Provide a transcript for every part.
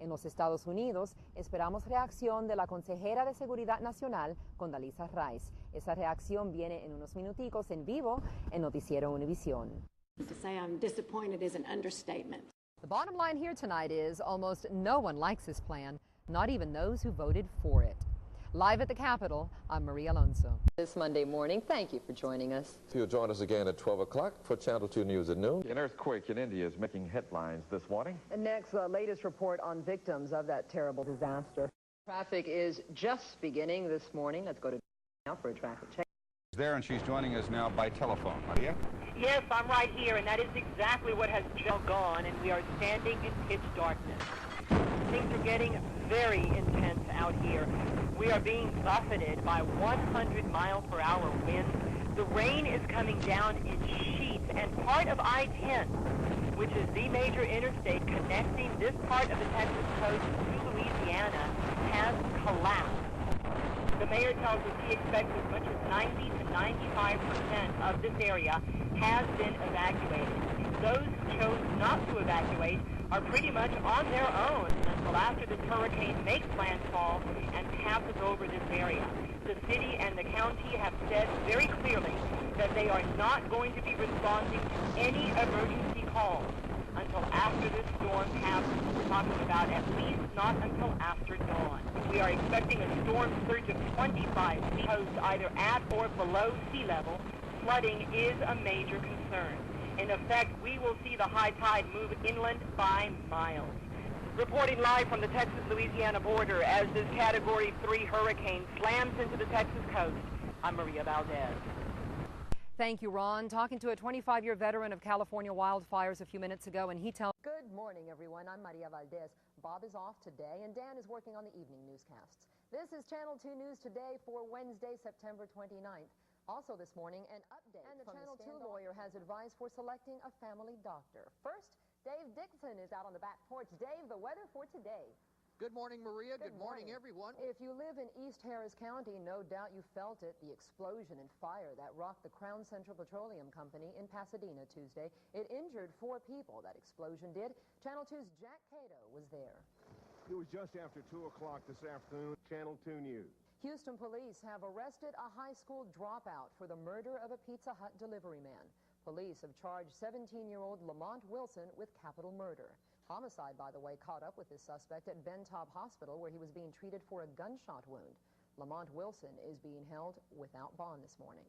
En los Estados Unidos, esperamos reacción de la consejera de Seguridad Nacional, Condoleezza Rice. Esa reacción viene en unos minuticos en vivo en Noticiero Univisión. To say I'm disappointed is an understatement. The bottom line here tonight is almost no one likes this plan, not even those who voted for it. Live at the Capitol, I'm Maria Alonso. This Monday morning, thank you for joining us. You'll join us again at 12 o'clock for Channel 2 News at noon. An earthquake in India is making headlines this morning. And next, the latest report on victims of that terrible disaster. Traffic is just beginning this morning. Let's go to now for a traffic check. There, and she's joining us now by telephone. Maria? Yes, I'm right here, and that is exactly what has just gone, and we are standing in pitch darkness. Things are getting very intense out here. We are being buffeted by 100-mile-per-hour winds. The rain is coming down in sheets, and part of I-10, which is the major interstate connecting this part of the Texas coast to Louisiana, has collapsed. The mayor tells us he expects as much as 90 to 95% of this area has been evacuated. Those who chose not to evacuate are pretty much on their own until after this hurricane makes landfall and passes over this area. The city and the county have said very clearly that they are not going to be responding to any emergency calls until after this storm passes. We're talking about at least not until after dawn. We are expecting a storm surge of 25 feet coast either at or below sea level. Flooding is a major concern. In effect, we will see the high tide move inland by miles. Reporting live from the Texas-Louisiana border as this Category 3 hurricane slams into the Texas coast, I'm Maria Valdes. Thank you, Ron. Talking to a 25-year veteran of California wildfires a few minutes ago, and he tells... Good morning, everyone. I'm Maria Valdes. Bob is off today, and Dan is working on the evening newscasts. This is Channel 2 News today for Wednesday, September 29th. Also this morning, an update and the Channel 2 lawyer has advice for selecting a family doctor. First, Dave Dixon is out on the back porch. Dave, the weather for today. Good morning, Maria. Good morning, everyone. If you live in East Harris County, no doubt you felt it, the explosion and fire that rocked the Crown Central Petroleum Company in Pasadena Tuesday. It injured 4 people, that explosion did. Channel 2's Jack Cato was there. It was just after 2 o'clock this afternoon. Channel 2 News. Houston police have arrested a high school dropout for the murder of a Pizza Hut delivery man. Police have charged 17-year-old Lamont Wilson with capital murder. Homicide, by the way, caught up with this suspect at Bentop Hospital, where he was being treated for a gunshot wound. Lamont Wilson is being held without bond this morning.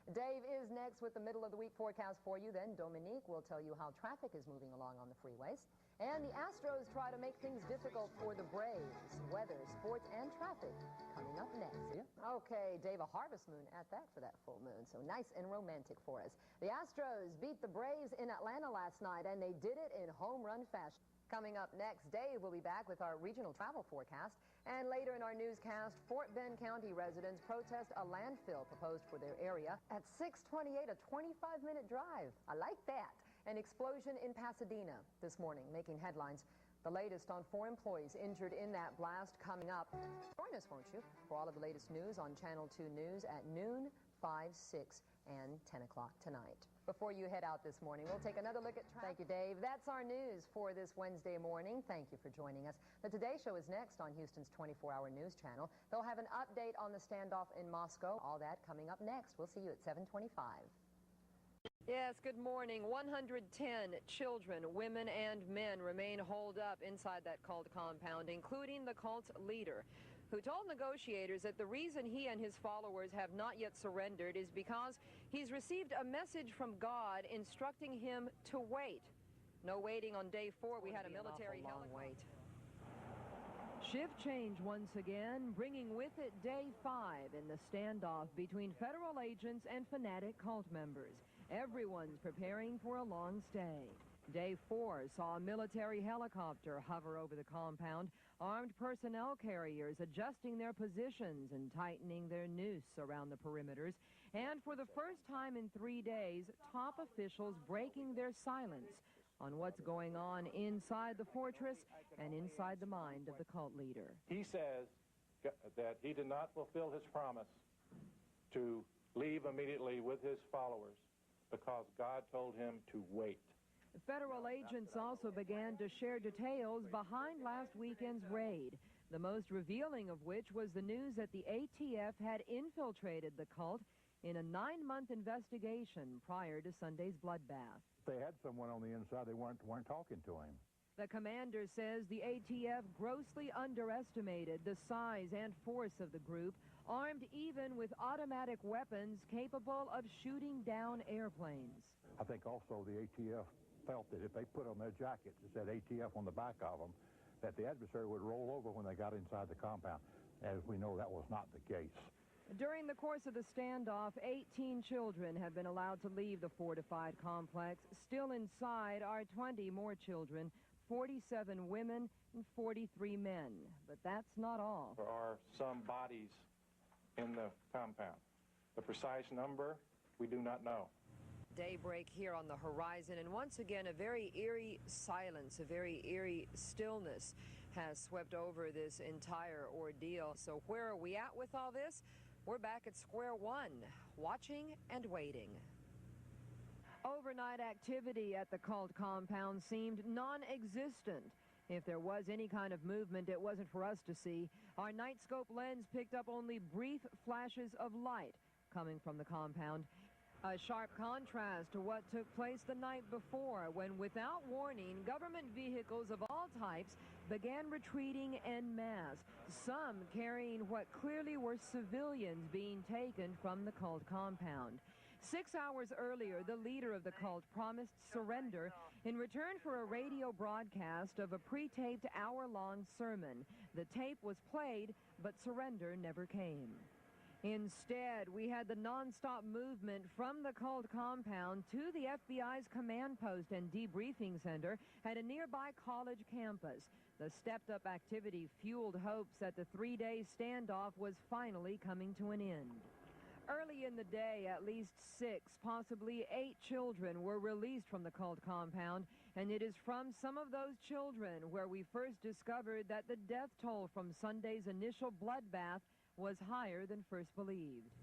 Dave is next with the middle of the week forecast for you. Then Dominique will tell you how traffic is moving along on the freeways. And the Astros try to make things difficult for the Braves. Weather, sports, and traffic coming up next. Okay, Dave, a harvest moon at that for that full moon. So nice and romantic for us. The Astros beat the Braves in Atlanta last night, and they did it in home run fashion. Coming up next, Dave will be back with our regional travel forecast. And later in our newscast, Fort Bend County residents protest a landfill proposed for their area. At 6:28, a 25-minute drive. I like that. An explosion in Pasadena this morning, making headlines. The latest on 4 employees injured in that blast coming up. Join us, won't you, for all of the latest news on Channel 2 News at noon, 5, 6, and 10 o'clock tonight. Before you head out this morning, we'll take another look at traffic. Thank you, Dave. That's our news for this Wednesday morning. Thank you for joining us. The Today Show is next on Houston's 24-hour news channel. They'll have an update on the standoff in Moscow. All that coming up next. We'll see you at 7:25. Yes, good morning. 110 children, women, and men remain holed up inside that cult compound, including the cult's leader, who told negotiators that the reason he and his followers have not yet surrendered is because he's received a message from God instructing him to wait. No waiting on day 4. We had a military helicopter. Shift change once again, bringing with it day 5 in the standoff between federal agents and fanatic cult members. Everyone's preparing for a long stay. Day 4 saw a military helicopter hover over the compound, armed personnel carriers adjusting their positions and tightening their noose around the perimeters. And for the first time in 3 days, top officials breaking their silence on what's going on inside the fortress and inside the mind of the cult leader. He says that he did not fulfill his promise to leave immediately with his followers because God told him to wait. Federal agents also began to share details behind last weekend's raid, the most revealing of which was the news that the ATF had infiltrated the cult in a 9-month investigation prior to Sunday's bloodbath. They had someone on the inside. They weren't talking to him. The commander says the ATF grossly underestimated the size and force of the group, armed even with automatic weapons capable of shooting down airplanes. I think also the ATF felt that if they put on their jackets that said ATF on the back of them, that the adversary would roll over when they got inside the compound. As we know, that was not the case. During the course of the standoff, 18 children have been allowed to leave the fortified complex. Still inside are 20 more children, 47 women, and 43 men. But that's not all. There are some bodies in the compound. The precise number, we do not know. Daybreak here on the horizon, and once again a very eerie silence, a very eerie stillness has swept over this entire ordeal. So where are we at with all this? We're back at square one, watching and waiting. Overnight activity at the cult compound seemed non-existent. If there was any kind of movement, it wasn't for us to see. Our night scope lens picked up only brief flashes of light coming from the compound. A sharp contrast to what took place the night before, when without warning, government vehicles of all types began retreating en masse, some carrying what clearly were civilians being taken from the cult compound. 6 hours earlier, the leader of the cult promised surrender in return for a radio broadcast of a pre-taped hour-long sermon. The tape was played, but surrender never came. Instead, we had the non-stop movement from the cult compound to the FBI's command post and debriefing center at a nearby college campus. The stepped-up activity fueled hopes that the 3-day standoff was finally coming to an end. Early in the day, at least 6, possibly 8 children were released from the cult compound, and it is from some of those children where we first discovered that the death toll from Sunday's initial bloodbath was higher than first believed.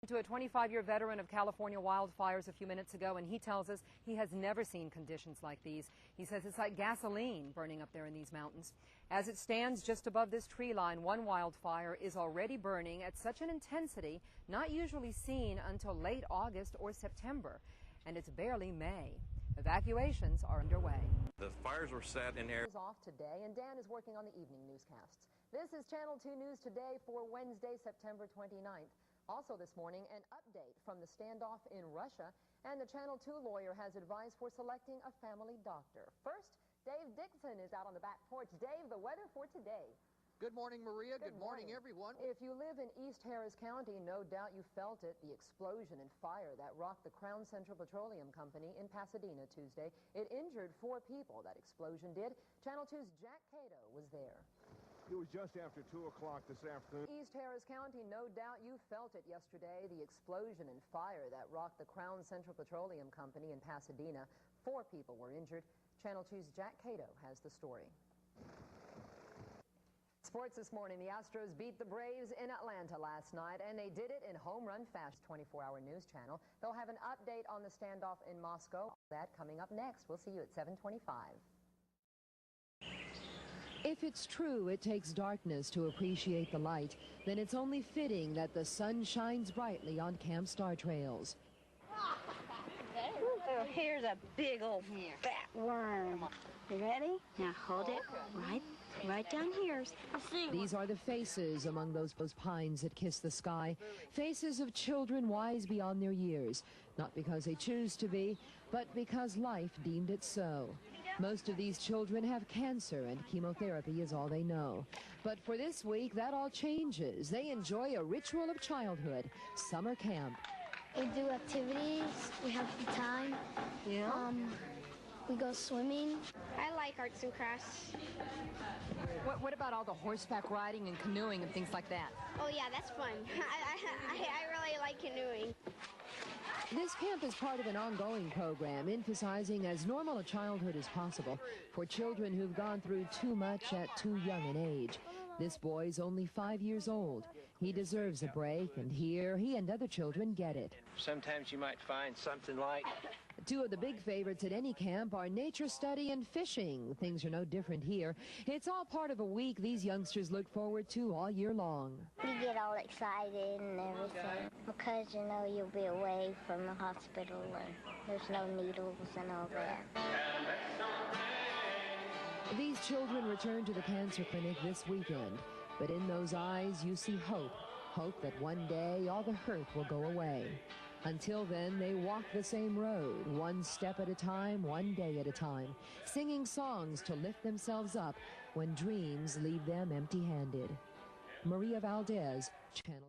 To a 25-year veteran of California wildfires a few minutes ago, and he tells us he has never seen conditions like these. He says it's like gasoline burning up there in these mountains. As it stands just above this tree line, one wildfire is already burning at such an intensity not usually seen until late August or September, and it's barely May. Evacuations are underway. The fires were set in air. Off today, and Dan is working on the evening newscasts. This is Channel 2 News Today for Wednesday, September 29th. Also this morning, an update from the standoff in Russia, and the Channel 2 lawyer has advice for selecting a family doctor. First, Dave Dixon is out on the back porch. Dave, the weather for today. Good morning, Maria. Good morning, everyone. If you live in East Harris County, no doubt you felt it, the explosion and fire that rocked the Crown Central Petroleum Company in Pasadena Tuesday. It injured 4 people, that explosion did. Channel 2's Jack Cato was there. It was just after 2 o'clock this afternoon. East Harris County, no doubt you felt it yesterday, the explosion and fire that rocked the Crown Central Petroleum Company in Pasadena. 4 people were injured. Channel 2's Jack Cato has the story. Sports this morning. The Astros beat the Braves in Atlanta last night, and they did it in home run fashion. 24-hour news channel. They'll have an update on the standoff in Moscow. That coming up next. We'll see you at 7:25. If it's true it takes darkness to appreciate the light, then it's only fitting that the sun shines brightly on Camp Star trails. Oh, here's a big old fat worm. You ready? Now hold it right down here. These are the faces among those pines that kiss the sky. Faces of children wise beyond their years. Not because they choose to be, but because life deemed it so. Most of these children have cancer, and chemotherapy is all they know. But for this week, that all changes. They enjoy a ritual of childhood, summer camp. We do activities. We have a good time. Yeah. We go swimming. I like arts and crafts. What about all the horseback riding and canoeing and things like that? Oh, yeah, that's fun. I really like canoeing. This camp is part of an ongoing program emphasizing as normal a childhood as possible for children who've gone through too much at too young an age. This boy's only 5 years old. He deserves a break, and here he and other children get it. Sometimes you might find something like... Two of the big favorites at any camp are nature study and fishing. Things are no different here. It's all part of a week these youngsters look forward to all year long. You get all excited and everything because you know you'll be away from the hospital and there's no needles and all that. These children return to the cancer clinic this weekend, but in those eyes you see hope. Hope that one day all the hurt will go away. Until then, they walk the same road, one step at a time, one day at a time, singing songs to lift themselves up when dreams leave them empty-handed. Maria Valdes, Channel